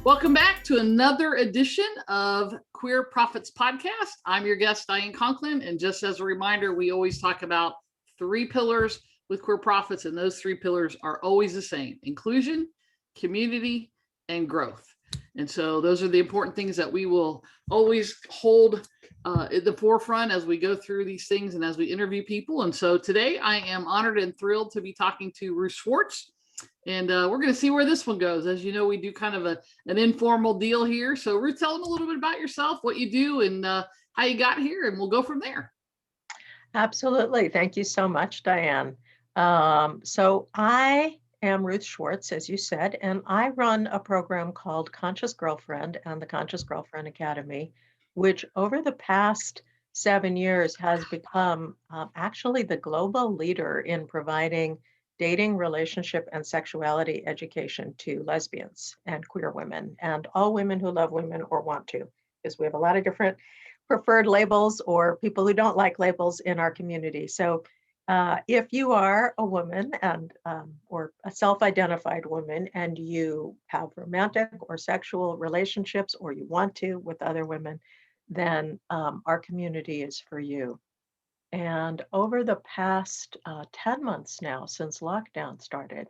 Welcome back to another edition of Queer Prophets Podcast. I'm your guest, Diane Conklin. And just as a reminder, we always talk about 3 pillars with Queer Prophets, and those 3 pillars are always the same: inclusion, community, and growth. And so those are the important things that we will always hold at the forefront as we go through these things and as we interview people. And so today I am honored and thrilled to be talking to Ruth Schwartz. And we're going to see where this one goes. As you know, we do kind of an informal deal here. So Ruth, tell them a little bit about yourself, what you do, and how you got here, and we'll go from there. Absolutely. Thank you so much, Diane. So I am Ruth Schwartz, as you said, and I run a program called Conscious Girlfriend and the Conscious Girlfriend Academy, which over the past 7 years has become actually the global leader in providing dating, relationship, and sexuality education to lesbians and queer women and all women who love women or want to, because we have a lot of different preferred labels or people who don't like labels in our community. So if you are a woman and or a self-identified woman and you have romantic or sexual relationships or you want to with other women, then our community is for you. And over the past 10 months now, since lockdown started,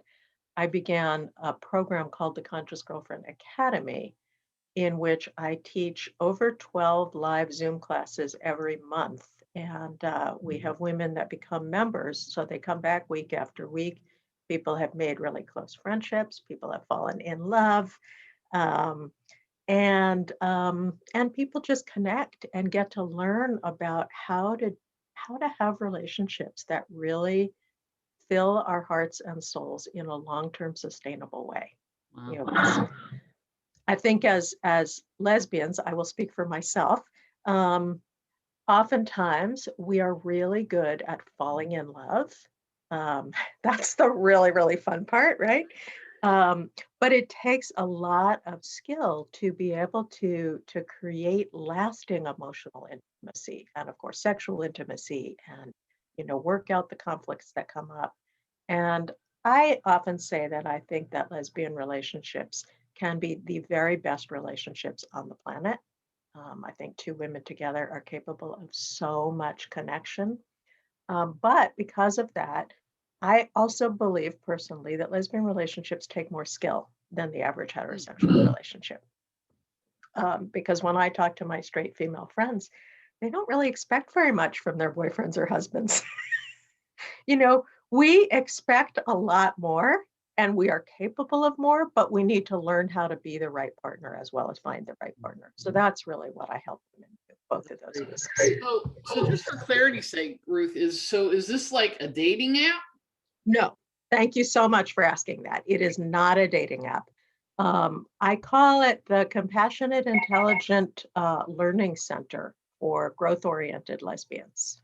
I began a program called the Conscious Girlfriend Academy, in which I teach over 12 live Zoom classes every month. And we have women that become members. So they come back week after week. People have made really close friendships. People have fallen in love. And people just connect and get to learn about how to have relationships that really fill our hearts and souls in a long-term sustainable way. Wow. You know, I think as lesbians, I will speak for myself, oftentimes we are really good at falling in love. That's the really, really fun part, right? But it takes a lot of skill to be able to create lasting emotional intimacy and, of course, sexual intimacy, and work out the conflicts that come up. And I often say that I think that lesbian relationships can be the very best relationships on the planet. I think 2 women together are capable of so much connection. But because of that, I also believe personally that lesbian relationships take more skill than the average heterosexual relationship. Because when I talk to my straight female friends, they don't really expect very much from their boyfriends or husbands. We expect a lot more and we are capable of more, but we need to learn how to be the right partner as well as find the right partner. So that's really what I help them in both of those pieces. So just for clarity's sake, Ruth, is this like a dating app? No, thank you so much for asking that. It is not a dating app. I call it the Compassionate Intelligent Learning Center for Growth-Oriented Lesbians.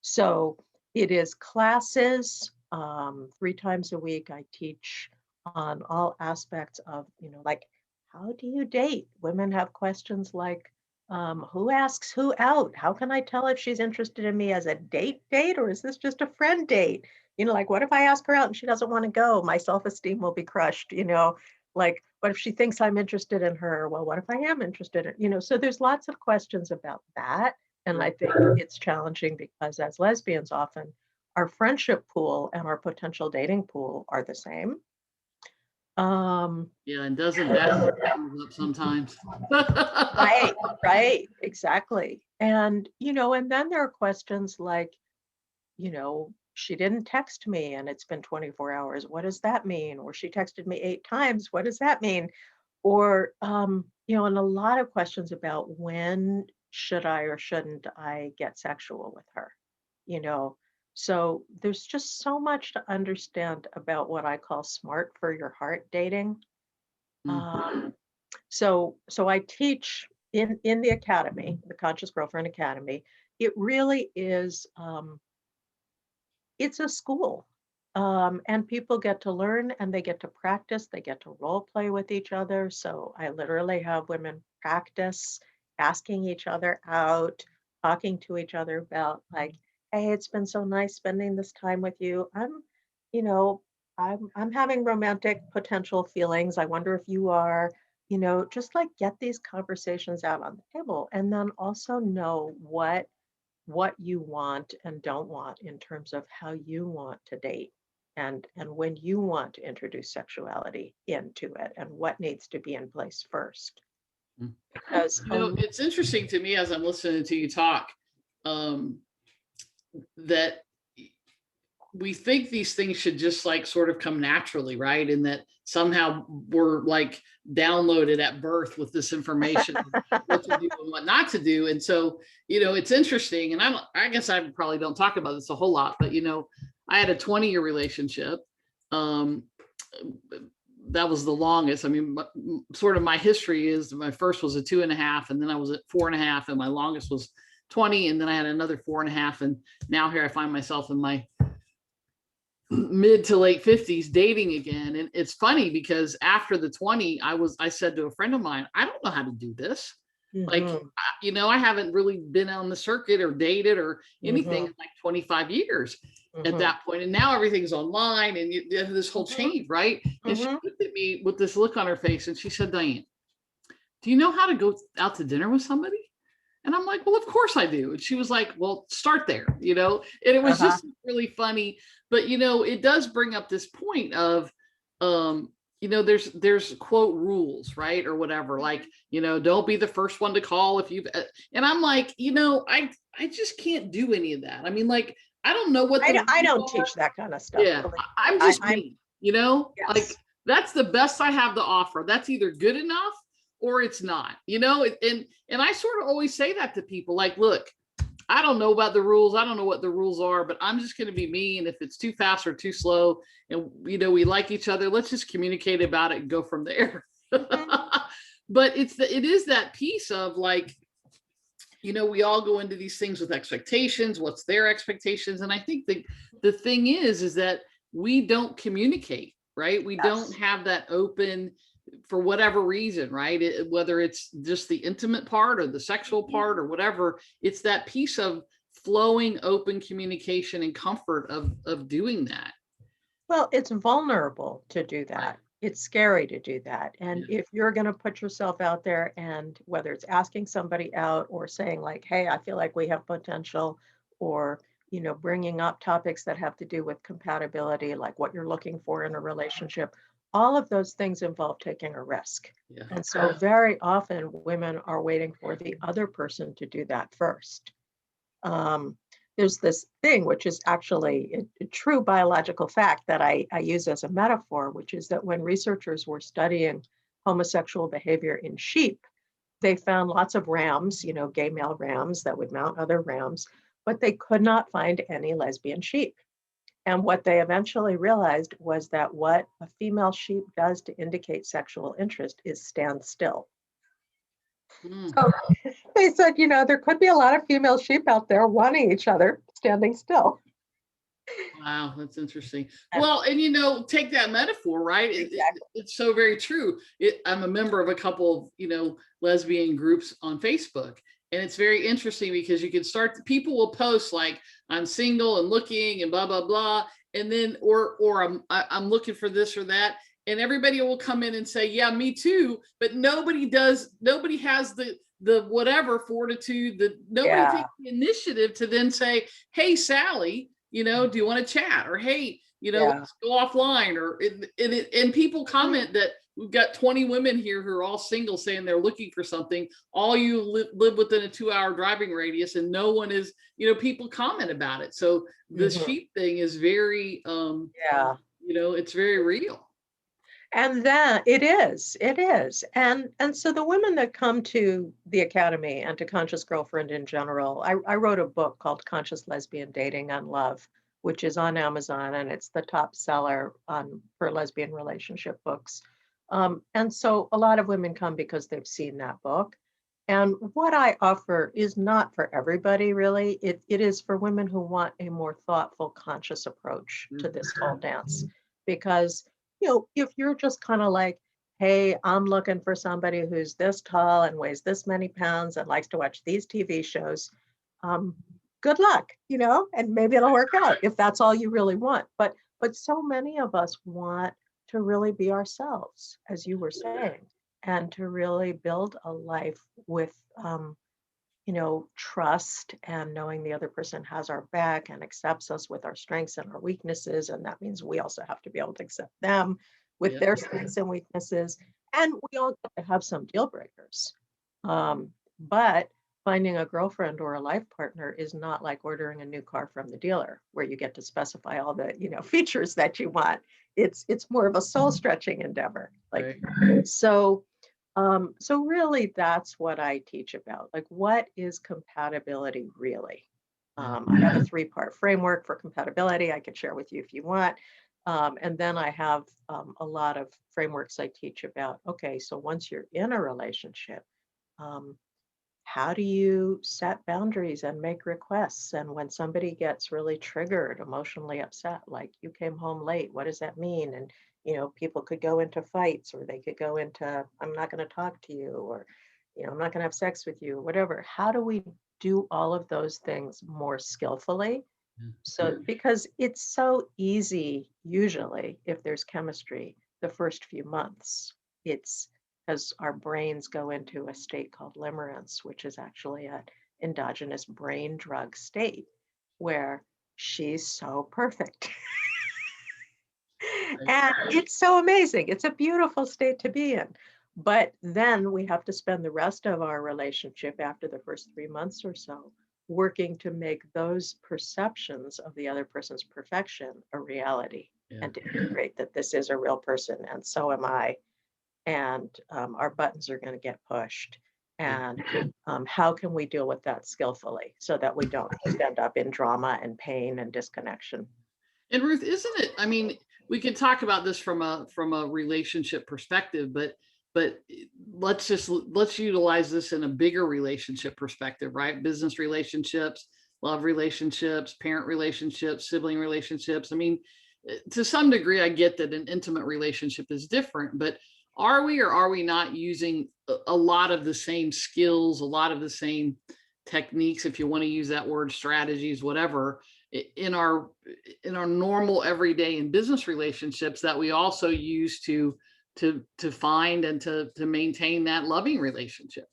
So it is classes 3 times a week. I teach on all aspects of, like, how do you date? Women have questions like, who asks who out? How can I tell if she's interested in me as a date or is this just a friend date? Like, what if I ask her out and she doesn't want to go? My self-esteem will be crushed, like, what if she thinks I'm interested in her? Well, what if I am interested in, so there's lots of questions about that. And I think it's challenging because as lesbians, often our friendship pool and our potential dating pool are the same. Yeah, and doesn't that come up sometimes? Right, exactly. And, and then there are questions like, she didn't text me and it's been 24 hours. What does that mean? Or she texted me 8 times. What does that mean? Or, and a lot of questions about when should I or shouldn't I get sexual with her? So there's just so much to understand about what I call smart for your heart dating. So I teach in the academy, the Conscious Girlfriend Academy. It really is, it's a school. And people get to learn and they get to practice, they get to role play with each other. So I literally have women practice asking each other out, talking to each other about like, hey, it's been so nice spending this time with you. I'm having romantic potential feelings. I wonder if you are. just like get these conversations out on the table, and then also know what you want and don't want in terms of how you want to date, and when you want to introduce sexuality into it, and what needs to be in place first. Mm. Because It's interesting to me as I'm listening to you talk, um, that we think these things should just like sort of come naturally, right? And that somehow we're like downloaded at birth with this information, what to do and what not to do. And so, it's interesting. And I guess I probably don't talk about this a whole lot, but I had a 20-year relationship. Um, that was the longest. I mean, sort of my history is my first was a 2.5, and then I was at 4.5, and my longest was 20, and then I had another 4.5, and now here I find myself in my mid to late 50s dating again. And it's funny because after the 20, I said to a friend of mine, I don't know how to do this. Like, I haven't really been on the circuit or dated or anything in like 25 years at that point. And now everything's online, and this whole change, right? And she looked at me with this look on her face and she said, Diane, do you know how to go out to dinner with somebody? And I'm like, well, of course I do. And she was like, well, start there, and it was just really funny. But, it does bring up this point of, there's quote rules, right? Or whatever, like, don't be the first one to call if you've, and I'm like, I just can't do any of that. I mean, like, I don't know what I don't teach that kind of stuff. Yeah, really. I'm just me, Yes. like that's the best I have to offer. That's either good enough or it's not, and I sort of always say that to people, like, look, I don't know about the rules. I don't know what the rules are, but I'm just going to be me. And if it's too fast or too slow and, we like each other, let's just communicate about it and go from there. But it is that piece of like, we all go into these things with expectations. What's their expectations? And I think the thing is that we don't communicate, right? We don't have that open, for whatever reason, right? Whether it's just the intimate part or the sexual part or whatever, it's that piece of flowing, open communication and comfort of doing that. Well, it's vulnerable to do that. Right. It's scary to do that. And if you're going to put yourself out there, and whether it's asking somebody out or saying like, hey, I feel like we have potential, or, bringing up topics that have to do with compatibility, like what you're looking for in a relationship, all of those things involve taking a risk. Yeah. And so very often women are waiting for the other person to do that first. There's this thing, which is actually a true biological fact that I use as a metaphor, which is that when researchers were studying homosexual behavior in sheep, they found lots of rams, gay male rams that would mount other rams, but they could not find any lesbian sheep. And what they eventually realized was that what a female sheep does to indicate sexual interest is stand still. So they said, there could be a lot of female sheep out there wanting each other, standing still. Wow, that's interesting. Well, and take that metaphor, right? It's so very true. I'm a member of a couple of, lesbian groups on Facebook. And it's very interesting because you can people will post like, I'm single and looking and blah, blah, blah. And then, or I'm looking for this or that. And everybody will come in and say, yeah, me too. But nobody has the whatever fortitude, nobody takes the initiative to then say, hey, Sally, do you want to chat? Or, hey, let's go offline. Or, and people comment that we've got 20 women here who are all single saying they're looking for something. All you live within a 2-hour driving radius, and no one is, people comment about it. So the sheep thing is very, it's very real. And that it is. And so the women that come to the Academy and to Conscious Girlfriend in general, I wrote a book called Conscious Lesbian Dating and Love, which is on Amazon, and it's the top seller for lesbian relationship books. And so a lot of women come because they've seen that book. And what I offer is not for everybody, really. It is for women who want a more thoughtful, conscious approach to this whole dance. Because if you're just kind of like, hey, I'm looking for somebody who's this tall and weighs this many pounds and likes to watch these TV shows, good luck, and maybe it'll work out if that's all you really want. But so many of us want to really be ourselves, as you were saying. and to really build a life with, trust and knowing the other person has our back and accepts us with our strengths and our weaknesses. And that means we also have to be able to accept them with Yeah. their strengths and weaknesses. And we all get to have some deal breakers. But finding a girlfriend or a life partner is not like ordering a new car from the dealer where you get to specify all the, features that you want. It's more of a soul stretching endeavor. Like, Right. so really that's what I teach about. Like, what is compatibility really? Yeah. I have a 3-part framework for compatibility I could share with you if you want. And then I have a lot of frameworks I teach about, okay, so once you're in a relationship, um, how do you set boundaries and make requests? And when somebody gets really triggered, emotionally upset, like you came home late, what does that mean? And, people could go into fights, or they could go into, I'm not going to talk to you, or, I'm not going to have sex with you, whatever. How do we do all of those things more skillfully? Yeah. So, because it's so easy, usually, if there's chemistry, the first few months, it's because our brains go into a state called limerence, which is actually an endogenous brain drug state where she's so perfect. And it's so amazing. It's a beautiful state to be in. But then we have to spend the rest of our relationship after the first 3 months or so working to make those perceptions of the other person's perfection a reality Yeah. and to integrate that this is a real person and so am I. And our buttons are going to get pushed. And how can we deal with that skillfully so that we don't just end up in drama and pain and disconnection? And Ruth, isn't it? I mean, we could talk about this from a relationship perspective, but let's utilize this in a bigger relationship perspective, right? Business relationships, love relationships, parent relationships, sibling relationships. I mean, to some degree, I get that an intimate relationship is different, but are we or are we not using a lot of the same skills, a lot of the same techniques, if you want to use that word, strategies, whatever, in our normal everyday and business relationships that we also use to find and to maintain that loving relationship?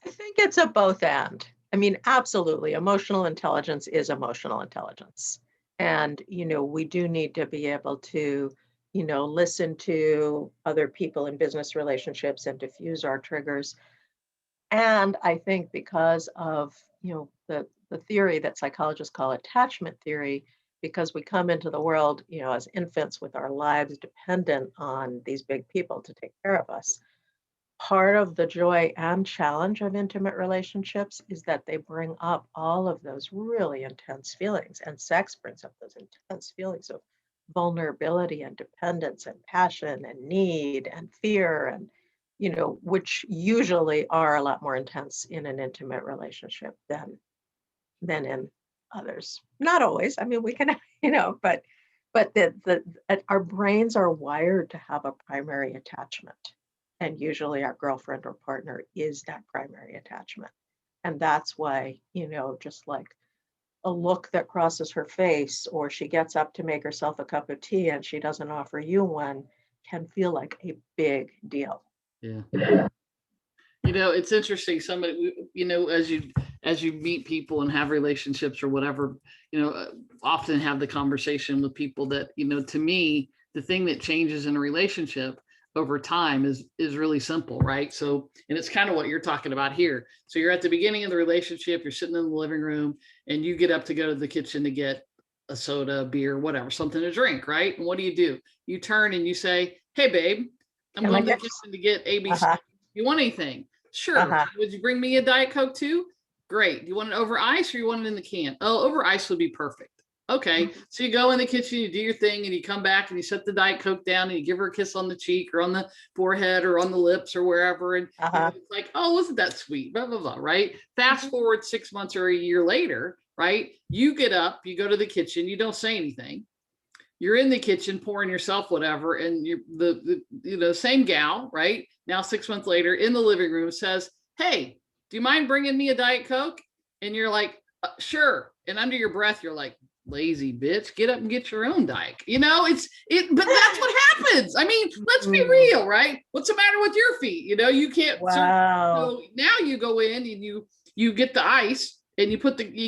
I think it's a both and. I mean, absolutely. Emotional intelligence is emotional intelligence. And, we do need to be able to, listen to other people in business relationships and diffuse our triggers. And I think because of, the theory that psychologists call attachment theory, because we come into the world, as infants with our lives dependent on these big people to take care of us. Part of the joy and challenge of intimate relationships is that they bring up all of those really intense feelings, and sex brings up those intense feelings of vulnerability and dependence and passion and need and fear and which usually are a lot more intense in an intimate relationship than in others. Not always. I mean, we can, but our brains are wired to have a primary attachment. And usually our girlfriend or partner is that primary attachment. And that's why, just like a look that crosses her face, or she gets up to make herself a cup of tea and she doesn't offer you one, can feel like a big deal. Yeah. It's interesting. Somebody, as you meet people and have relationships or whatever, often have the conversation with people that, to me, the thing that changes in a relationship over time is really simple, right? So, and it's kind of what you're talking about here. So you're at the beginning of the relationship, you're sitting in the living room and you get up to go to the kitchen to get a soda, beer, whatever, something to drink, right? And what do? You turn and you say, "Hey, babe, I'm Can I going to the get kitchen to get ABC. uh-huh, You want anything?" Sure. uh-huh. Would you bring me a Diet Coke too? Great. Do you want it over ice or you want it in the can? Oh, over ice would be perfect. Okay. So you go in the kitchen, you do your thing, and you come back and you set the Diet Coke down and you give her a kiss on the cheek or on the forehead or on the lips or wherever. And Uh-huh. it's like, oh, wasn't that sweet? Blah, blah, blah. Right. Fast forward 6 months or a year later, right? You get up, you go to the kitchen, you don't say anything. You're in the kitchen pouring yourself whatever, and you're the same gal, right? Now 6 months later in the living room says, "Hey, do you mind bringing me a Diet Coke?" And you're like, "Sure." And under your breath, you're like, lazy bitch, get up and get your own dyke. You know, but that's what happens. I mean, let's be real, right? What's the matter with your feet? You know, you can't. Wow. So now you go in and you get the ice and you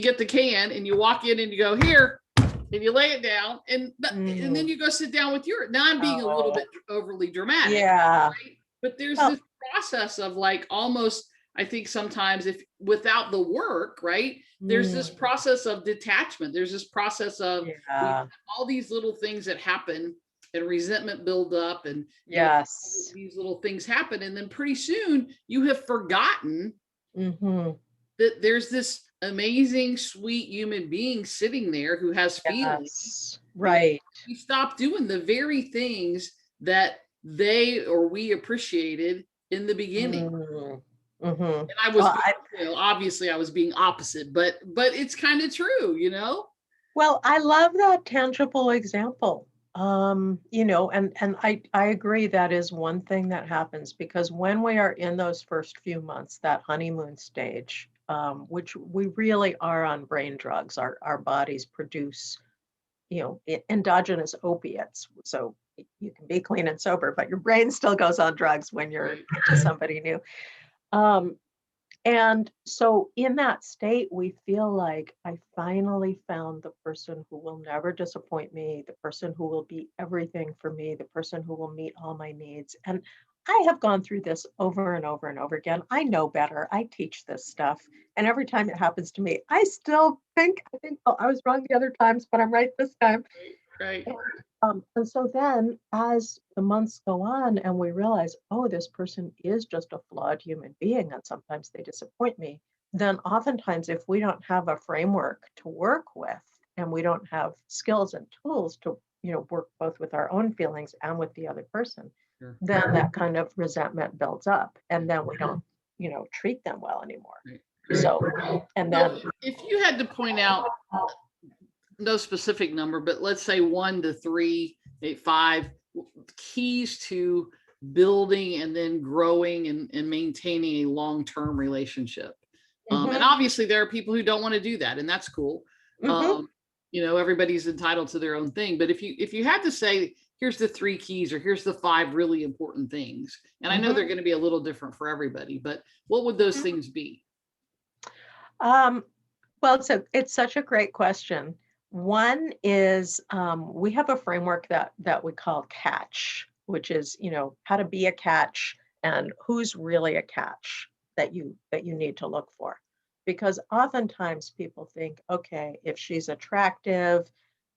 get the can and you walk in and you go here and you lay it down and then you go sit down with your. Now I'm being a little bit overly dramatic. Yeah. Right? But there's this process of like almost. I think sometimes if without the work, right, there's this process of detachment. There's this process of all these little things that happen and resentment build up and these little things happen. And then pretty soon you have forgotten that there's this amazing, sweet human being sitting there who has feelings. Right. You stop doing the very things that they or we appreciated in the beginning. And I was, obviously I was being opposite, but it's kind of true, you know? Well, I love that tangible example. You know, and I agree that is one thing that happens because when we are in those first few months, that honeymoon stage, which we really are on brain drugs, our bodies produce, you know, endogenous opiates. So you can be clean and sober, but your brain still goes on drugs when you're into somebody new. And so in that state, we feel like I finally found the person who will never disappoint me, the person who will be everything for me, the person who will meet all my needs. And I have gone through this over and over and over again. I know better. I teach this stuff. And every time it happens to me, I still think, oh, I was wrong the other times, but I'm right this time. Right. And so then as the months go on and we realize, oh, this person is just a flawed human being and sometimes they disappoint me, then oftentimes if we don't have a framework to work with and we don't have skills and tools to, you know, work both with our own feelings and with the other person, then that kind of resentment builds up and then we don't, you know, treat them well anymore. So, and then if you had to point out no specific number, but let's say 1 to 3, 8, 5 keys to building and then growing and maintaining a long-term relationship. And obviously there are people who don't want to do that, and that's cool. You know, everybody's entitled to their own thing. But if you had to say, here's the 3 keys or here's the 5 really important things, and I know they're going to be a little different for everybody, but what would those things be? Well, it's such a great question. One is we have a framework that we call catch, which is, you know, how to be a catch and who's really a catch that you need to look for. Because oftentimes people think, okay, if she's attractive,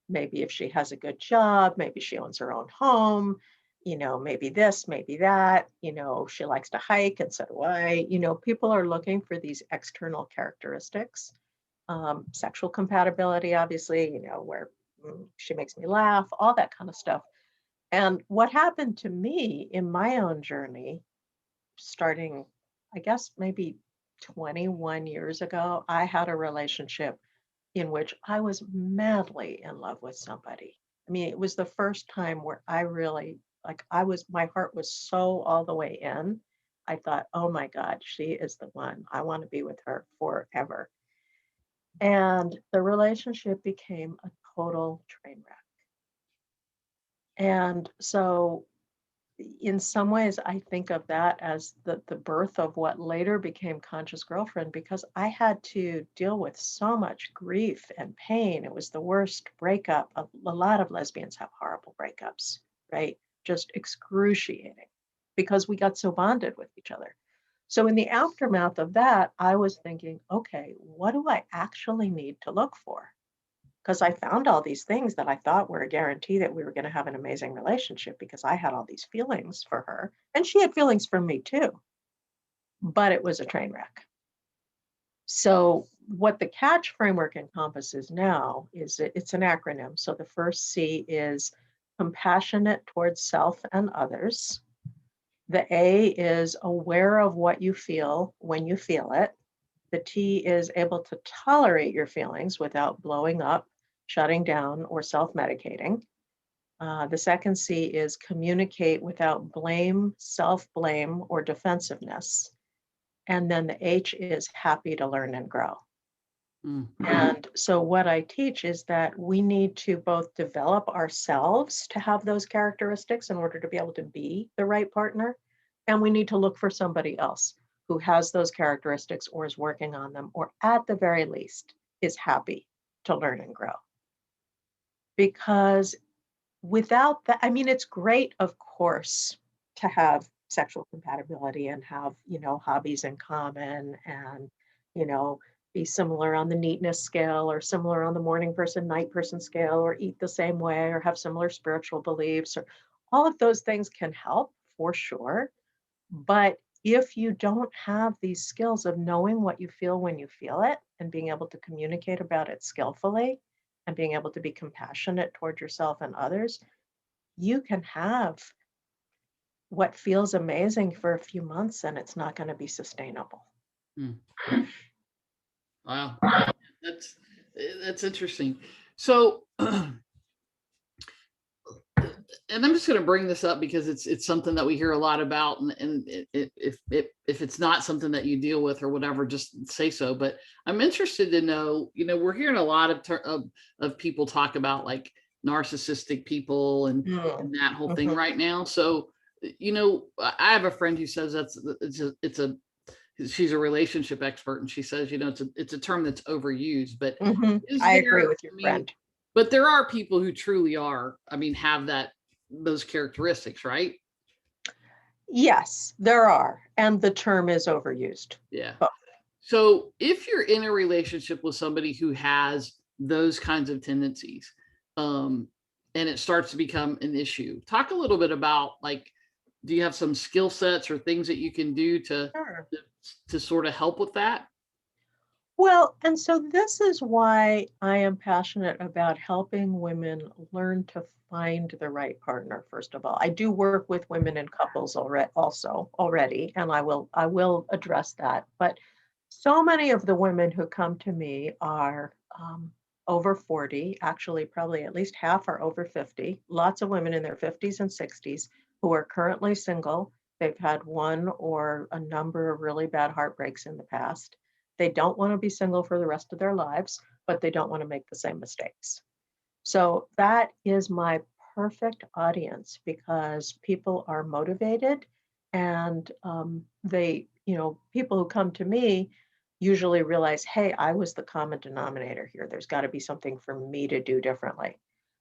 maybe if she has a good job, maybe she owns her own home, you know, maybe this, maybe that, you know, she likes to hike and so do I. You know, people are looking for these external characteristics. Sexual compatibility, obviously, you know, where she makes me laugh, all that kind of stuff. And what happened to me in my own journey, starting, I guess, maybe 21 years ago, I had a relationship in which I was madly in love with somebody. I mean, it was the first time where I really, like, my heart was so all the way in. I thought, oh my God, she is the one. I want to be with her forever. And the relationship became a total train wreck. And so in some ways, I think of that as the birth of what later became Conscious Girlfriend, because I had to deal with so much grief and pain. It was the worst breakup. A lot of lesbians have horrible breakups, right? Just excruciating because we got so bonded with each other. So in the aftermath of that, I was thinking, okay, what do I actually need to look for? Because I found all these things that I thought were a guarantee that we were going to have an amazing relationship because I had all these feelings for her and she had feelings for me too, but it was a train wreck. So what the catch framework encompasses now is it's an acronym. So the first C is compassionate towards self and others. The A is aware of what you feel when you feel it. The T is able to tolerate your feelings without blowing up, shutting down, or self-medicating. The second C is communicate without blame, self-blame, or defensiveness. And then the H is happy to learn and grow. Mm. And so what I teach is that we need to both develop ourselves to have those characteristics in order to be able to be the right partner. And we need to look for somebody else who has those characteristics or is working on them, or at the very least is happy to learn and grow. Because without that, I mean, it's great, of course, to have sexual compatibility and have, hobbies in common and, you know, be similar on the neatness scale or similar on the morning person, night person scale, or eat the same way or have similar spiritual beliefs, or all of those things can help for sure. But if you don't have these skills of knowing what you feel when you feel it and being able to communicate about it skillfully and being able to be compassionate toward yourself and others, you can have what feels amazing for a few months and it's not going to be sustainable. Mm. Wow. That's interesting. So, and I'm just going to bring this up because it's something that we hear a lot about, and if it's not something that you deal with or whatever, just say so. But I'm interested to know, we're hearing a lot of people talk about like narcissistic people and that whole thing Mhm. right now. So, I have a friend who says she's a relationship expert, and she says, it's a term that's overused, but is I agree there, with your friend. but there are people who truly are, have those characteristics, right? Yes, there are. And the term is overused. Yeah. Both. So if you're in a relationship with somebody who has those kinds of tendencies, um, and it starts to become an issue, talk a little bit about, like, do you have some skill sets or things that you can do to Sure. to sort of help with that? Well, and so this is why I am passionate about helping women learn to find the right partner. First of all, I do work with women and couples already, and I will address that. But so many of the women who come to me are over 40. Actually, probably at least half are over 50. Lots of women in their 50s and 60s who are currently single. They've had one or a number of really bad heartbreaks in the past. They don't want to be single for the rest of their lives, but they don't want to make the same mistakes. So that is my perfect audience because people are motivated and people who come to me usually realize, hey, I was the common denominator here. There's got to be something for me to do differently.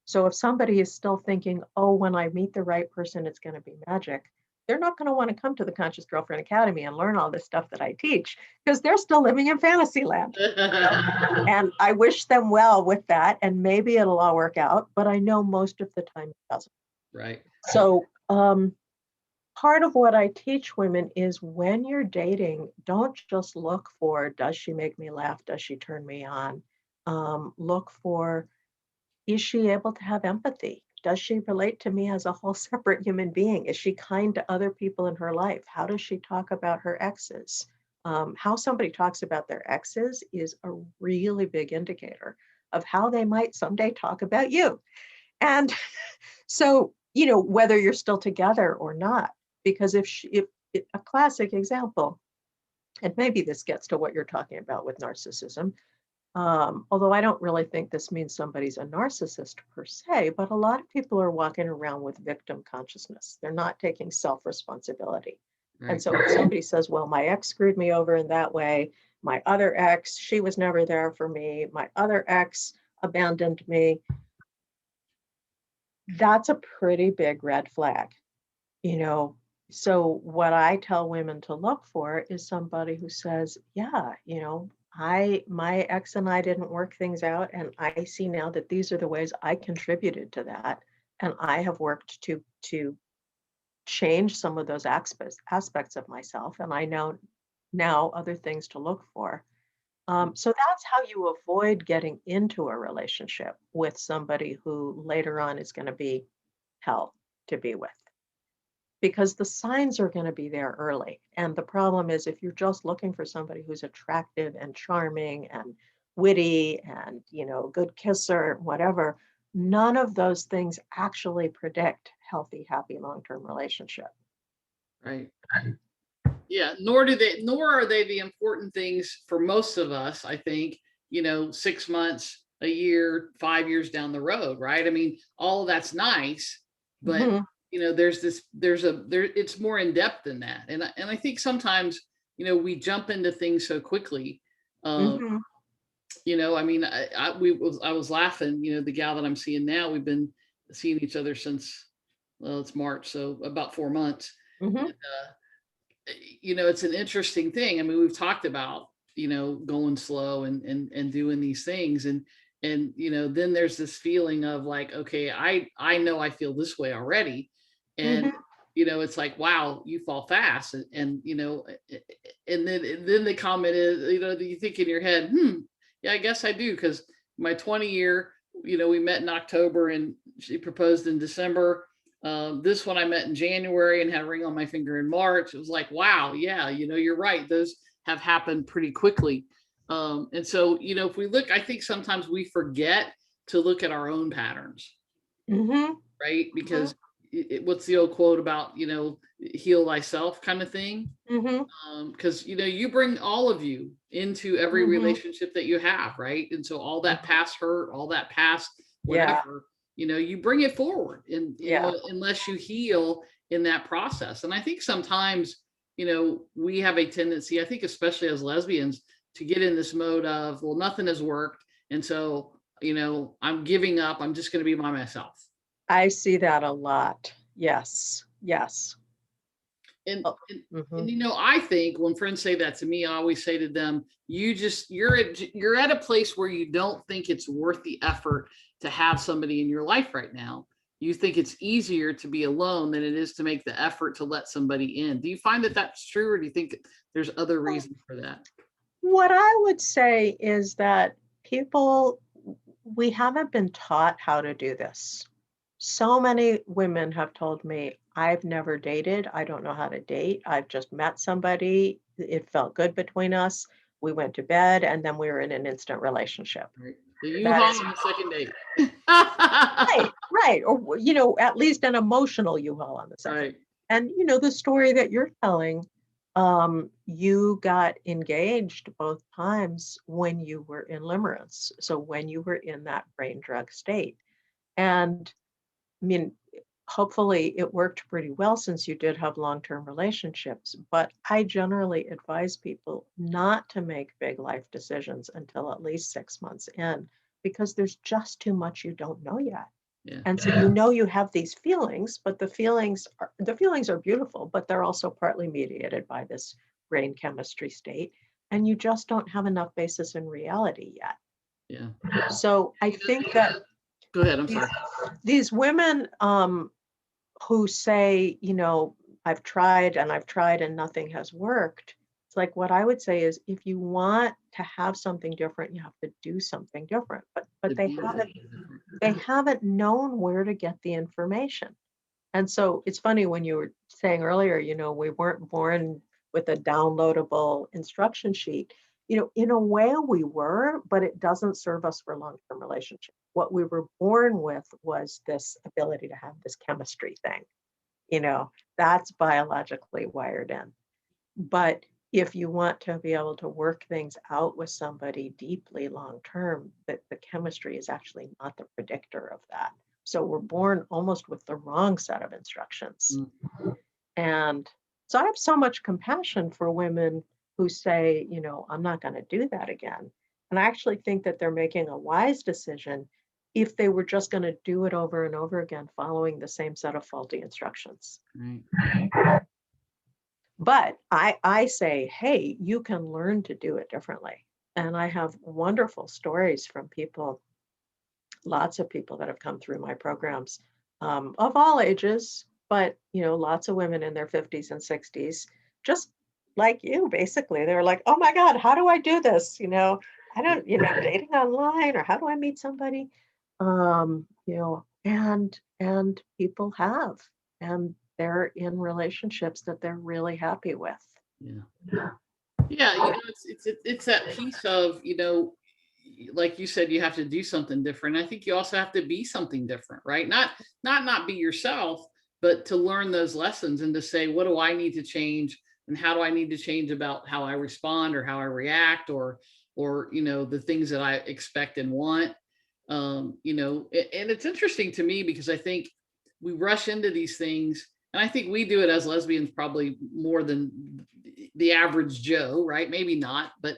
So if somebody is still thinking, oh, when I meet the right person, it's going to be magic, they're not going to want to come to the Conscious Girlfriend Academy and learn all this stuff that I teach because they're still living in fantasy land. And I wish them well with that, and maybe it'll all work out, but I know most of the time it doesn't. Right. So, part of what I teach women is when you're dating, don't just look for, does she make me laugh? Does she turn me on? Look for, is she able to have empathy? Does she relate to me as a whole separate human being? Is she kind to other people in her life? How does she talk about her exes? How somebody talks about their exes is a really big indicator of how they might someday talk about you. And so, whether you're still together or not, because if a classic example, and maybe this gets to what you're talking about with narcissism, although I don't really think this means somebody's a narcissist per se, but a lot of people are walking around with victim consciousness. They're not taking self-responsibility. And Right. so if somebody says, well, my ex screwed me over in that way, my other ex, she was never there for me, my other ex abandoned me, that's a pretty big red flag, you know. So what I tell women to look for is somebody who says, yeah, my ex and I didn't work things out, and I see now that these are the ways I contributed to that, and I have worked to change some of those aspects of myself, and I know now other things to look for. So that's how you avoid getting into a relationship with somebody who later on is going to be hell to be with, because the signs are going to be there early. And the problem is, if you're just looking for somebody who's attractive and charming and witty and, good kisser, whatever, none of those things actually predict healthy, happy, long-term relationship. Right. Yeah. Nor are they the important things for most of us, I think, 6 months, a year, 5 years down the road, right? I mean, all of that's nice, but Mhm. it's more in depth than that. And I think sometimes, we jump into things so quickly. Um, Mhm. I mean, I was laughing, the gal that I'm seeing now, we've been seeing each other since, well, it's March, so about 4 months. Mhm. It's an interesting thing. I mean, we've talked about, going slow and doing these things. And, then there's this feeling of like, okay, I know I feel this way already. And, Mhm. it's like, wow, you fall fast. And then the comment is, you think in your head, yeah, I guess I do. Cause my 20-year, we met in October and she proposed in December. This one I met in January and had a ring on my finger in March. It was like, wow, yeah, you're right. Those have happened pretty quickly. And so, if we look, I think sometimes we forget to look at our own patterns, Mhm. right? Mhm. Because what's the old quote about, heal thyself kind of thing? Mhm. Because, you bring all of you into every Mhm. relationship that you have, right? And so all that Mhm. past hurt, all that past Yeah. whatever, you bring it forward, and Yeah. unless you heal in that process. And I think sometimes, we have a tendency, I think especially as lesbians, to get in this mode of, well, nothing has worked, and so, I'm giving up, I'm just going to be by myself. I see that a lot. Yes. Yes. And, Oh. and Mhm. and I think when friends say that to me, I always say to them, you're at a place where you don't think it's worth the effort to have somebody in your life right now. You think it's easier to be alone than it is to make the effort to let somebody in. Do you find that that's true, or do you think there's other reasons for that? What I would say is that people, we haven't been taught how to do this. So many women have told me, I've never dated. I don't know how to date. I've just met somebody. It felt good between us. We went to bed and then we were in an instant relationship. Right. The That U-Haul is on the second date. right, right. Or, at least an emotional U-Haul on the second. Right. And, the story that you're telling, you got engaged both times when you were in limerence. So when you were in that brain drug state. And I mean, hopefully it worked pretty well since you did have long-term relationships. But I generally advise people not to make big life decisions until at least 6 months in, because there's just too much you don't know yet. Yeah. And so you have these feelings, but the feelings are beautiful, but they're also partly mediated by this brain chemistry state. And you just don't have enough basis in reality yet. Yeah. So I think that Go ahead. I'm these sorry. these women who say, I've tried and nothing has worked. It's like what I would say is if you want to have something different, you have to do something different. But To they be haven't something different. they haven't known where to get the information. And so it's funny when you were saying earlier, we weren't born with a downloadable instruction sheet. In a way we were, but it doesn't serve us for long-term relationships. What we were born with was this ability to have this chemistry thing. That's biologically wired in. But if you want to be able to work things out with somebody deeply long term, that the chemistry is actually not the predictor of that. So we're born almost with the wrong set of instructions. Mm. And so I have so much compassion for women who say, I'm not going to do that again. And I actually think that they're making a wise decision if they were just going to do it over and over again, following the same set of faulty instructions. Right. But I say, hey, you can learn to do it differently. And I have wonderful stories from people, lots of people that have come through my programs, of all ages, but lots of women in their 50s and 60s, just like you, basically. They're like, oh my God, how do I do this? I don't, dating online, or how do I meet somebody? And people have, and they're in relationships that they're really happy with. Yeah. Yeah, it's that piece of, like you said, you have to do something different. I think you also have to be something different, right? Not be yourself, but to learn those lessons and to say, what do I need to change, and how do I need to change about how I respond or how I react, or or, the things that I expect and want. And it's interesting to me because I think we rush into these things, and I think we do it as lesbians probably more than the average Joe, right? Maybe not, but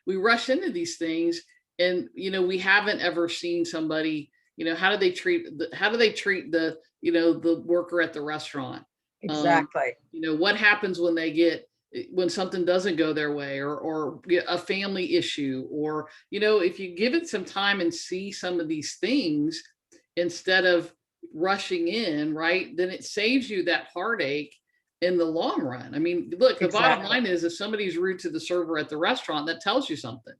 we rush into these things, and we haven't ever seen somebody, how do they treat the worker at the restaurant? um, Exactly. what happens when when something doesn't go their way, or a family issue, or if you give it some time and see some of these things instead of rushing in, right, then it saves you that heartache in the long run. I mean, look, the bottom Exactly. line is, if somebody's rude to the server at the restaurant, that tells you something.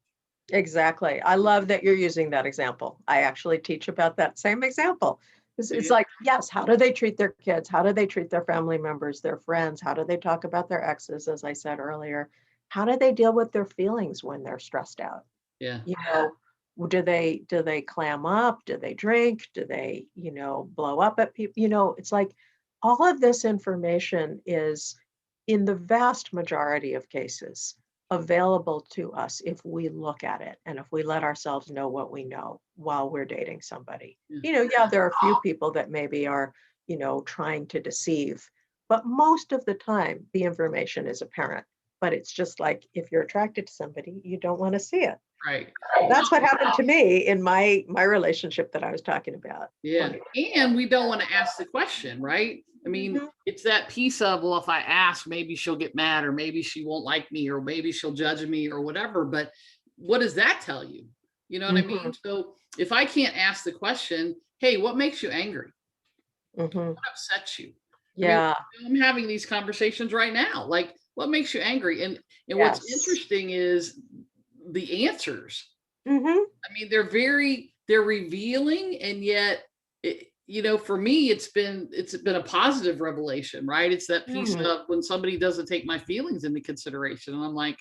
Exactly. I love that you're using that example. I actually teach about that same example. It's Yeah. like, yes, how do they treat their kids? How do they treat their family members, their friends? How do they talk about their exes, as I said earlier? How do they deal with their feelings when they're stressed out? Yeah. You know, do they clam up? Do they drink? Do they, blow up at people? It's like all of this information is, in the vast majority of cases, available to us if we look at it and if we let ourselves know what we know while we're dating somebody. Yeah. Yeah, there are a few people that maybe are, trying to deceive, but most of the time the information is apparent. But it's just like, if you're attracted to somebody, you don't want to see it. Right. That's what happened to me in my relationship that I was talking about. Yeah. And we don't want to ask the question, right? I mean, Mhm, it's that piece of, well, if I ask, maybe she'll get mad, or maybe she won't like me, or maybe she'll judge me, or whatever. But what does that tell you? You know what I mean? mhm, So if I can't ask the question, hey, what makes you angry? mhm. What upsets you? I mean, Yeah. I'm having these conversations right now. Like, what makes you angry? And what's Yes. interesting is the answers. Mhm, I mean, they're revealing, and yet, for me, it's been a positive revelation, right? It's that piece mhm, of when somebody doesn't take my feelings into consideration, and I'm like,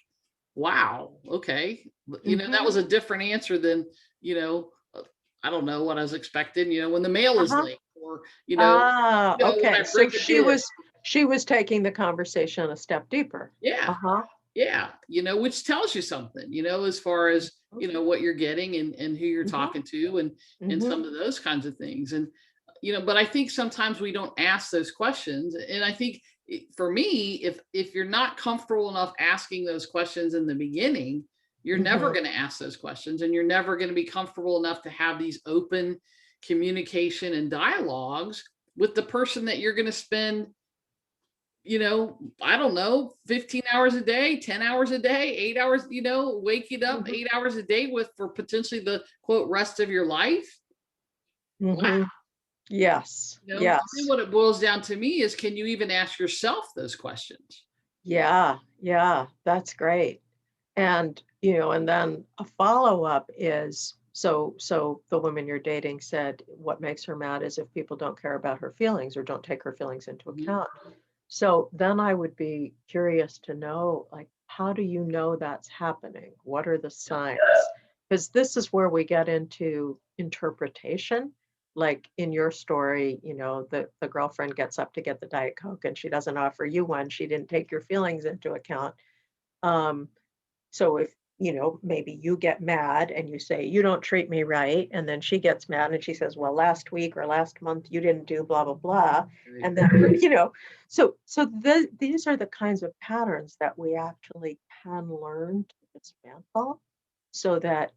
wow, okay, that mhm. was a different answer than, you know, uh, I don't know what I was expecting, when the mail is Uh-huh. late, or when Okay. I So break a dish. she was taking the conversation a step deeper. Yeah. Uh-huh. Yeah, which tells you something, as far as, what you're getting, and who you're Mhm, talking to, and mhm, some of those kinds of things. And, but I think sometimes we don't ask those questions. And I think, for me, if you're not comfortable enough asking those questions in the beginning, you're never mhm, going to ask those questions, and you're never going to be comfortable enough to have these open communication and dialogues with the person that you're going to spend, I don't know, 15 hours a day, 10 hours a day, 8 hours, waking up mhm, 8 hours a day with, for potentially the quote rest of your life. Wow. mhm. Yes. And then Yes. what it boils down to me is, can you even ask yourself those questions? Yeah. Yeah. That's great. And, and then a follow-up is, so the woman you're dating said what makes her mad is if people don't care about her feelings or don't take her feelings into Mhm. account. So then I would be curious to know, like, how do you know that's happening? What are the Yeah. signs? Because this is where we get into interpretation. Like in your story, the girlfriend gets up to get the Diet Coke and she doesn't offer you one. She didn't take your feelings into account. Um, so if, maybe you get mad and you say, you don't treat me right. And then she gets mad and she says, well, last week or last month, you didn't do blah, blah, blah. Right. And then, these are the kinds of patterns that we actually can learn to dismantle so that,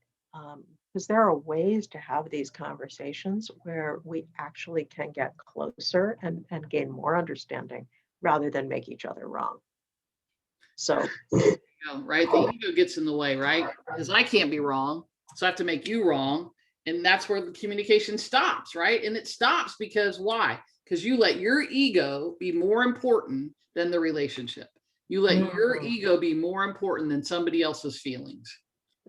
because there are ways to have these conversations where we actually can get closer and gain more understanding rather than make each other wrong. So, Right. The ego gets in the way, right? Because I can't be wrong. So I have to make you wrong. And that's where the communication stops, right? And it stops because why? Because you let your ego be more important than the relationship. You let your mhm, ego be more important than somebody else's feelings.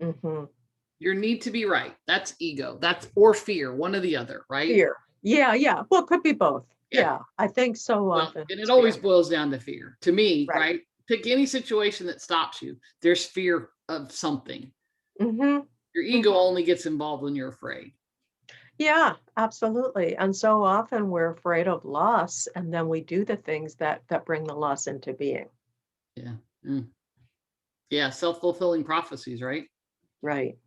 mhm. Your need to be right. That's ego. That's, or fear, one or the other, right? Fear. Yeah, yeah. Well, it could be both. Yeah. Yeah, I think so Well, often and it it's always fear. boils down to fear to me, Right. right? Pick any situation that stops you. There's fear of something. Mhm, Your ego mhm. only gets involved when you're afraid. Yeah, absolutely. And so often we're afraid of loss, and then we do the things that bring the loss into being. Yeah. Mm. Yeah. Self fulfilling prophecies, right? Right.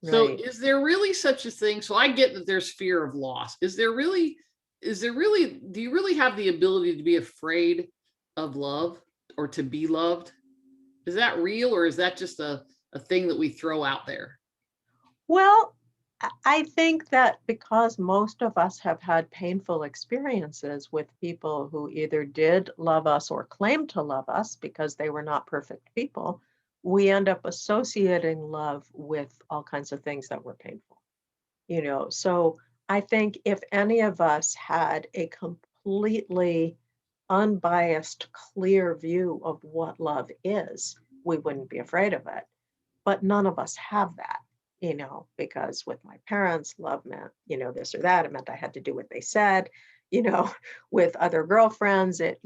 So Right. is there really such a thing? So I get that there's fear of loss. Do you really have the ability to be afraid of love or to be loved? Is that real, or is that just a thing that we throw out there? Well, I think that because most of us have had painful experiences with people who either did love us or claimed to love us because they were not perfect people, we end up associating love with all kinds of things that were painful. So I think if any of us had a completely unbiased, clear view of what love is, we wouldn't be afraid of it. But none of us have that, because with my parents, love meant, this or that. It meant I had to do what they said. You know, with other girlfriends, it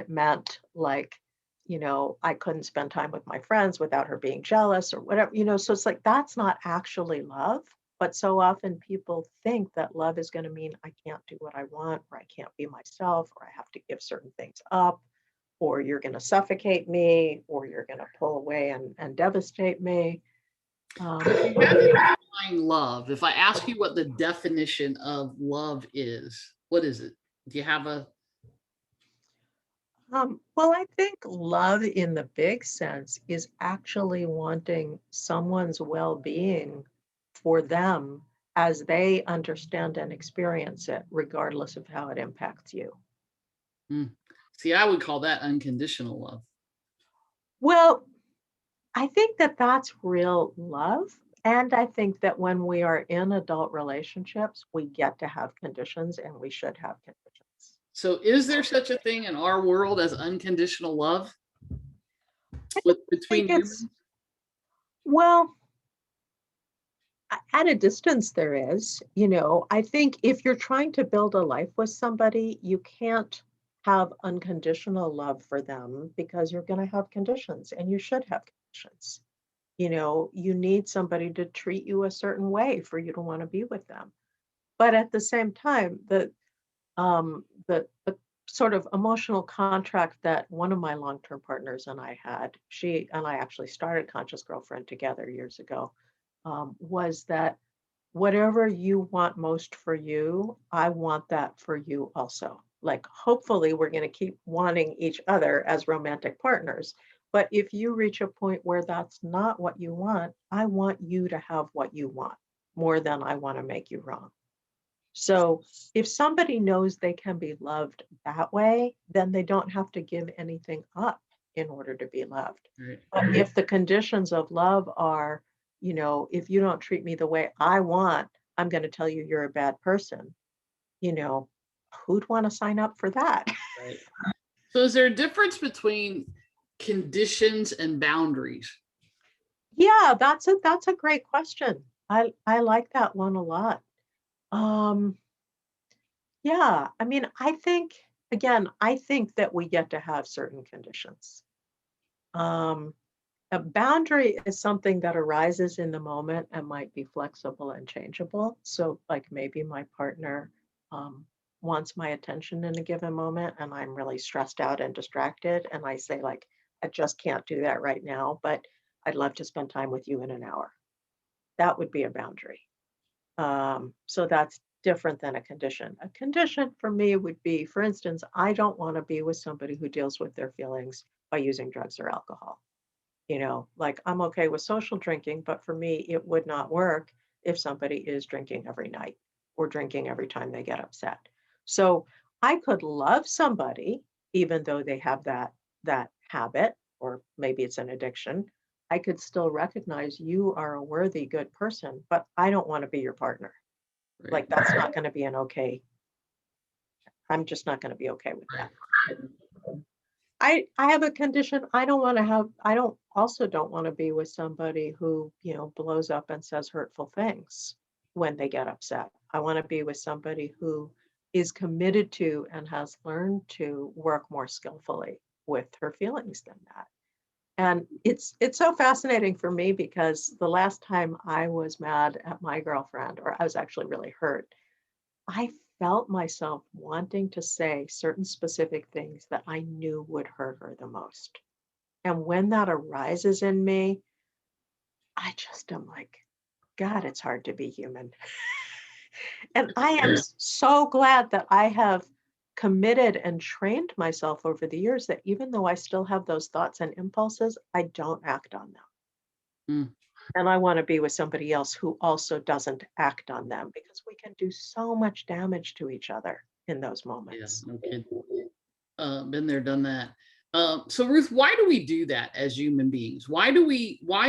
meant like, I couldn't spend time with my friends without her being jealous or whatever. So it's like that's not actually love. But so often people think that love is going to mean I can't do what I want, or I can't be myself, or I have to give certain things up, or you're going to suffocate me, or you're going to pull away and devastate me. If Um, you had to define love, if I ask you what the definition of love is, what is it? Do you have a well, I think love in the big sense is actually wanting someone's well being for them as they understand and experience it, regardless of how it impacts you. hmm, see, I would call that unconditional love. Well, I think that that's real love. And I think that when we are in adult relationships, we get to have conditions and we should have conditions. So is there such a thing in our world as unconditional love I with don't between think it's, humans? well, at a distance, there is. I think if you're trying to build a life with somebody, you can't have unconditional love for them because you're going to have conditions and you should have conditions. You need somebody to treat you a certain way for you to want to be with them. But at the same time, the sort of emotional contract that one of my long-term partners and I had, she and I actually started Conscious Girlfriend together years ago, was that whatever you want most for you, I want that for you also. Like, hopefully, we're going to keep wanting each other as romantic partners. But if you reach a point where that's not what you want, I want you to have what you want more than I want to make you wrong. So if somebody knows they can be loved that way, then they don't have to give anything up in order to be loved. Right. But if the conditions of love are, if you don't treat me the way I want, I'm going to tell you you're a bad person, you know, who'd want to sign up for that? Right. So is there a difference between conditions and boundaries? Yeah, that's a great question. I like that one a lot. Um, yeah, I mean, I think that we get to have certain conditions. Um, a boundary is something that arises in the moment and might be flexible and changeable. So, like maybe my partner um, wants my attention in a given moment, and I'm really stressed out and distracted, and I say like, I just can't do that right now, but I'd love to spend time with you in an hour. That would be a boundary. So that's different than a condition. A condition for me would be, for instance, I don't want to be with somebody who deals with their feelings by using drugs or alcohol. Like I'm okay with social drinking, but for me, it would not work if somebody is drinking every night or drinking every time they get upset. So I could love somebody, even though they have that habit, or maybe it's an addiction. I could still recognize you are a worthy, good person, but I don't want to be your partner. Right. Like that's not going to be an okay. I'm just not going to be okay with that. Right. I have a condition. I don't want to be with somebody who, blows up and says hurtful things when they get upset. I want to be with somebody who is committed to and has learned to work more skillfully with her feelings than that. And it's so fascinating for me because the last time I was mad at my girlfriend, or I was actually really hurt, I felt myself wanting to say certain specific things that I knew would hurt her the most. And when that arises in me, I just am like, God, it's hard to be human. And I am so glad that I have committed and trained myself over the years that even though I still have those thoughts and impulses, I don't act on them. Mm, And I want to be with somebody else who also doesn't act on them because we can do so much damage to each other in those yeah, moments. no kidding. Been there, done that. So Ruth, why do we do that as human beings? Why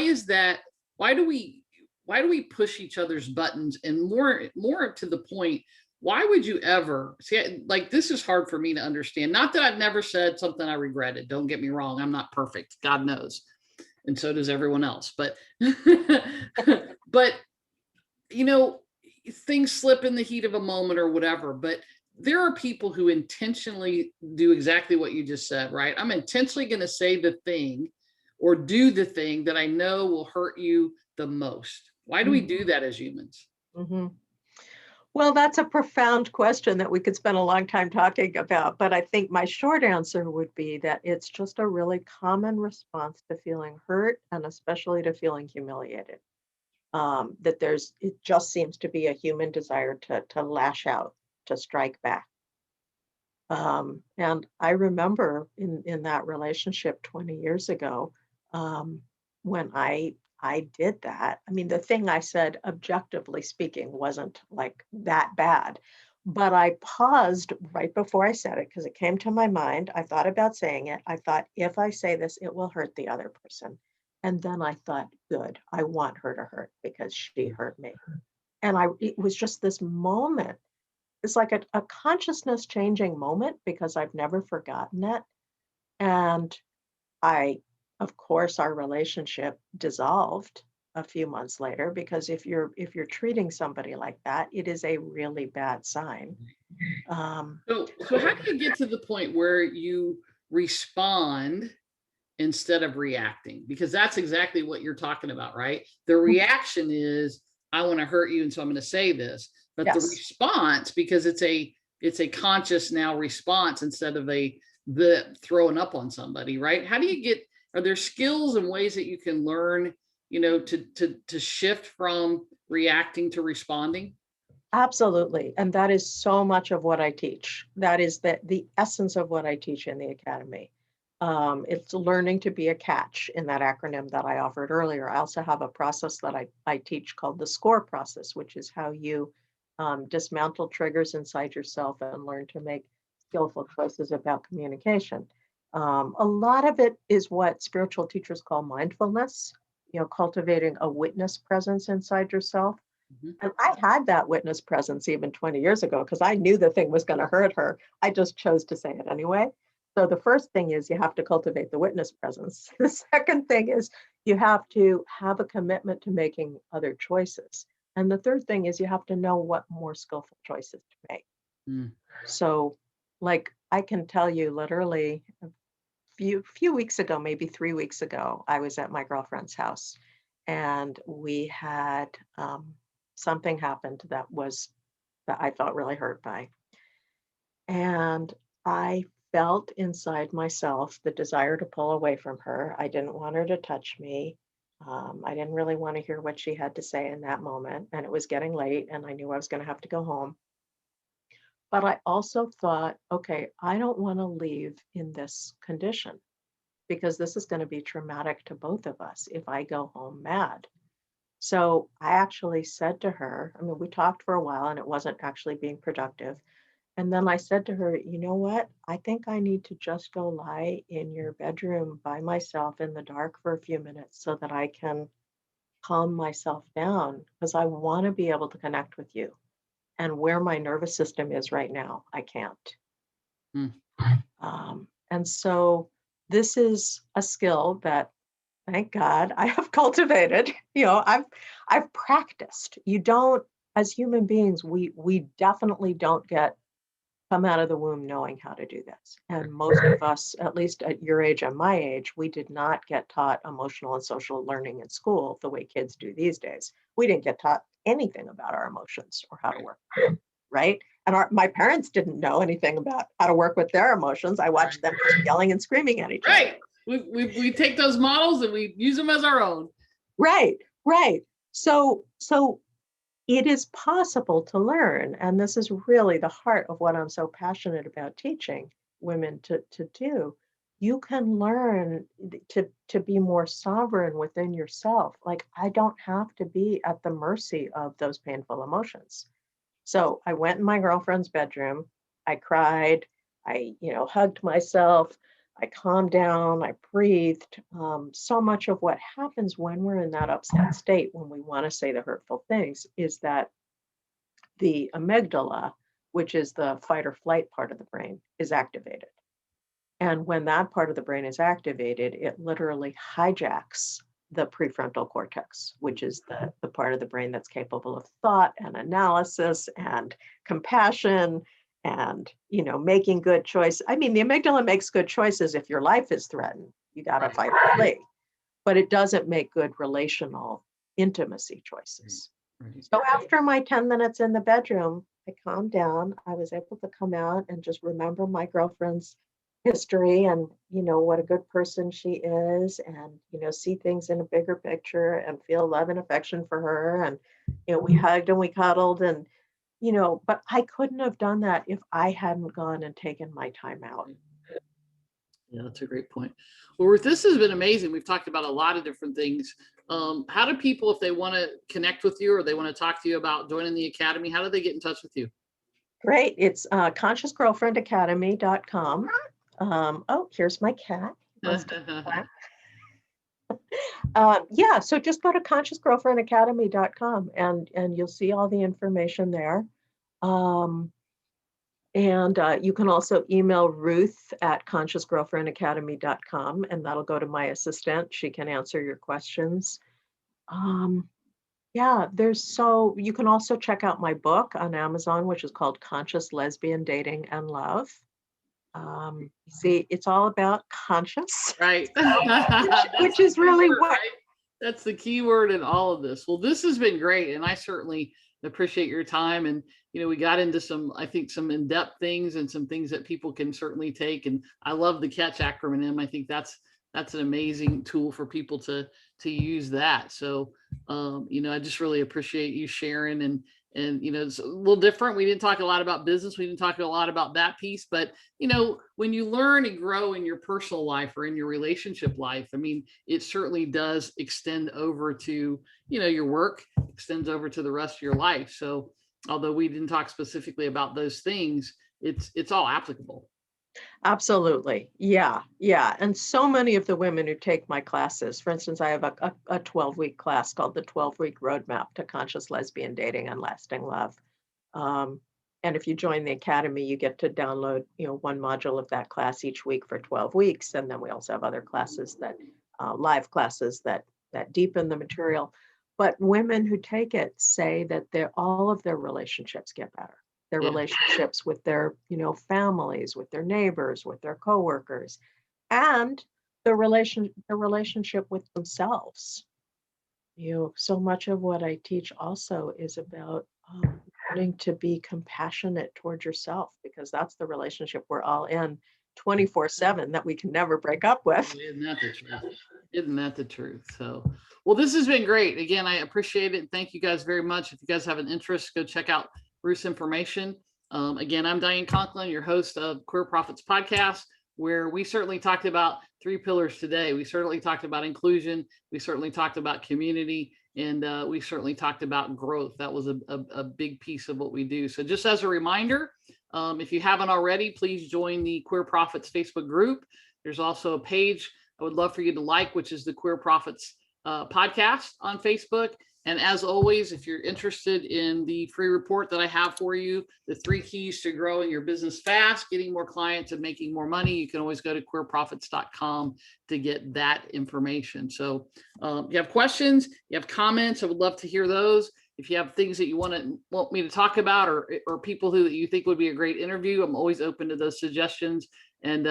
is that? Why do we, why do we push each other's buttons? And more to the point, why would you ever see, like, this is hard for me to understand. Not that I've never said something I regretted. Don't get me wrong. I'm not perfect. God knows. And so does everyone else. But, but, you know, things slip in the heat of a moment or whatever, but there are people who intentionally do exactly what you just said, right? I'm intentionally going to say the thing or do the thing that I know will hurt you the most. Why do we do that as humans? Mm-hmm. Well, that's a profound question that we could spend a long time talking about. But I think my short answer would be that it's just a really common response to feeling hurt and especially to feeling humiliated. That it just seems to be a human desire to lash out, to strike back. And I remember in that relationship 20 years ago, um, when I did that. I mean, the thing I said, objectively speaking, wasn't like that bad, but I paused right before I said it because it came to my mind. I thought about saying it. I thought, if I say this, it will hurt the other person. And then I thought, good, I want her to hurt because she hurt me. And it was just this moment. It's like a consciousness changing moment because I've never forgotten it. And of course, our relationship dissolved a few months later because if you're treating somebody like that, it is a really bad sign. So how do you get to the point where you respond instead of reacting? Because that's exactly what you're talking about, right? The reaction is, I want to hurt you, and so I'm going to say this. But the Yes, response, because it's a conscious now response instead of the throwing up on somebody, right? How do you get? Are there skills and ways that you can learn, to shift from reacting to responding? absolutely. And that is so much of what I teach. That is the essence of what I teach in the academy. It's learning to be a catch in that acronym that I offered earlier. I also have a process that I teach called the SCORE process, which is how you dismantle triggers inside yourself and learn to make skillful choices about communication. A lot of it is what spiritual teachers call mindfulness, cultivating a witness presence inside yourself. Mhm. And I had that witness presence even 20 years ago because I knew the thing was going to hurt her. I just chose to say it anyway. So the first thing is you have to cultivate the witness presence. The second thing is you have to have a commitment to making other choices. And the third thing is you have to know what more skillful choices to make. Mm. So, like, I can tell you literally a few weeks ago, maybe 3 weeks ago, I was at my girlfriend's house and we had something happened that I felt really hurt by. And I felt inside myself the desire to pull away from her. I didn't want her to touch me. I didn't really want to hear what she had to say in that moment. And it was getting late, and I knew I was going to have to go home. But I also thought, okay, I don't want to leave in this condition because this is going to be traumatic to both of us if I go home mad. So I actually said to her, I mean, we talked for a while and it wasn't actually being productive. And then I said to her, you know what? I think I need to just go lie in your bedroom by myself in the dark for a few minutes so that I can calm myself down because I want to be able to connect with you. And where my nervous system is right now, I can't. Mm. And so this is a skill that, thank God, I have cultivated. I've practiced. You don't, as human beings, we definitely don't come out of the womb knowing how to do this. And most of us, at least at your age and my age, we did not get taught emotional and social learning in school the way kids do these days. We didn't get taught anything about our emotions or how to work, right? And my parents didn't know anything about how to work with their emotions. I watched them just yelling and screaming at each other. Right. We take those models and we use them as our own. Right. Right. So it is possible to learn, and this is really the heart of what I'm so passionate about teaching women to do. You can learn to be more sovereign within yourself. Like, I don't have to be at the mercy of those painful emotions. So I went in my girlfriend's bedroom, I cried, I, hugged myself, I calmed down, I breathed. So much of what happens when we're in that upset state, when we want to say the hurtful things, is that the amygdala, which is the fight or flight part of the brain, is activated. And when that part of the brain is activated, it literally hijacks the prefrontal cortex, which is the part of the brain that's capable of thought and analysis and compassion and, making good choices. I mean, the amygdala makes good choices if your life is threatened. You got to fight or flee, but it doesn't make good relational intimacy choices. Right. So after my 10 minutes in the bedroom, I calmed down. I was able to come out and just remember my girlfriend's history and, what a good person she is, and, see things in a bigger picture and feel love and affection for her. And, we hugged and we cuddled and, but I couldn't have done that if I hadn't gone and taken my time out. Yeah, that's a great point. Well, Ruth, this has been amazing. We've talked about a lot of different things. How do people, if they want to connect with you or they want to talk to you about joining the Academy, how do they get in touch with you? Great. It's consciousgirlfriendacademy.com. Oh, here's my cat. Yeah, so just go to consciousgirlfriendacademy.com and you'll see all the information there. And you can also email Ruth at consciousgirlfriendacademy.com, and that'll go to my assistant. She can answer your questions. Yeah, you can also check out my book on Amazon, which is called Conscious Lesbian Dating and Love. See, it's all about conscious, Right. which is really what. Right? That's the key word in all of this. Well, this has been great, and I certainly appreciate your time. And we got into some in-depth things and some things that people can certainly take. And I love the CATCH acronym. I think that's an amazing tool for people to use that. So, I just really appreciate you sharing. And it's a little different. We didn't talk a lot about business. We didn't talk a lot about that piece. But, when you learn and grow in your personal life or in your relationship life, I mean, it certainly does extend over to, your work, extends over to the rest of your life. So although we didn't talk specifically about those things, it's all applicable. Absolutely. Yeah. Yeah. And so many of the women who take my classes, for instance, I have a 12-week class called the 12-week Roadmap to Conscious Lesbian Dating and Lasting Love. And if you join the Academy, you get to download, one module of that class each week for 12 weeks. And then we also have other classes live classes that deepen the material. But women who take it say that all of their relationships get better. Their relationships with their, families, with their neighbors, with their coworkers, and the relationship with themselves. So much of what I teach also is about learning to be compassionate towards yourself, because that's the relationship we're all in 24/7 that we can never break up with. Isn't that the truth? Isn't that the truth? So, well, this has been great. Again, I appreciate it. Thank you guys very much. If you guys have an interest, go check out Ruth's information. Again, I'm Diane Conklin, your host of Queer Prophets Podcast, where we certainly talked about 3 pillars today. We certainly talked about inclusion. We certainly talked about community, and we certainly talked about growth. That was a big piece of what we do. So just as a reminder, if you haven't already, please join the Queer Prophets Facebook group. There's also a page I would love for you to like, which is the Queer Prophets Podcast on Facebook. And as always, if you're interested in the free report that I have for you, the 3 keys to growing your business fast, getting more clients and making more money, you can always go to queerprophets.com to get that information. So if you have questions, you have comments, I would love to hear those. If you have things that you want me to talk about, or people that you think would be a great interview, I'm always open to those suggestions. And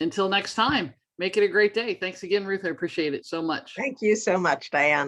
until next time, make it a great day. Thanks again, Ruth. I appreciate it so much. Thank you so much, Diane.